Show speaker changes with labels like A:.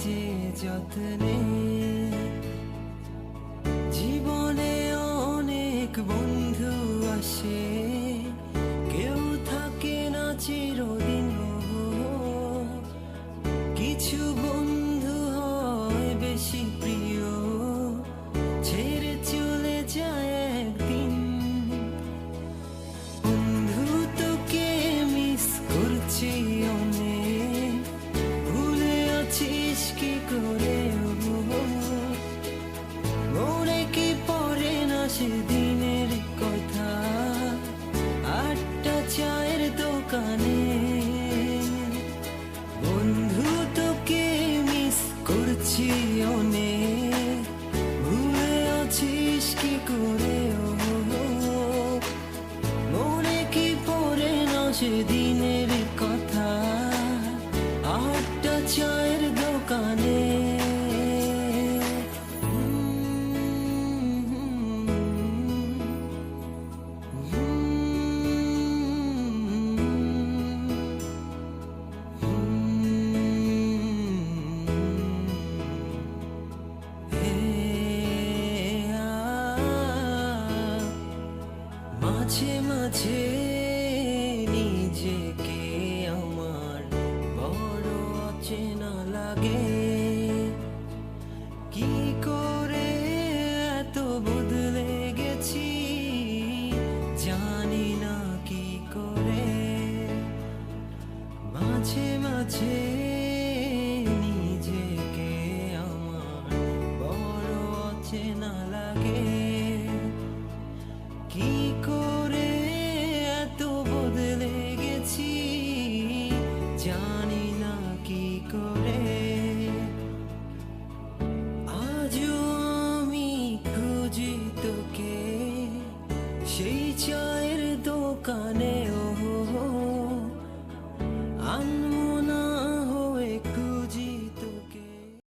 A: যে যত্নে। জীবনে অনেক বন্ধু আসে, কেউ থাকে না চিরদিন। কিছু বন্ধু হয় বেশি প্রিয়, ছেড়ে চলে যায় একদিন। বন্ধু তোকে মিস করছি অনেক, ভুলে আছিস কি করে? মনে কি পড়ে না সেদিনের কথা, আটটা চায়ের দোকানে। বন্ধু তোকে মিস করছি অনেক, ভুলে আছিস কি করে? মনে কি পড়ে না সেদিনের কথা, আটটা চায়ের দোকানে। মাঝে মাঝে নিজেকে আমার বড় অচেনা লাগে। কি করে এত বদলে গেছি, জানি না কি করে। মাঝে মাঝে নিজেকে আমার বড় অচেনা লাগে। কি করে এত বদলে গেছি, জানি না কি করে। আজও আমি খুঁজি তোকে সেই চায়ের দোকানে।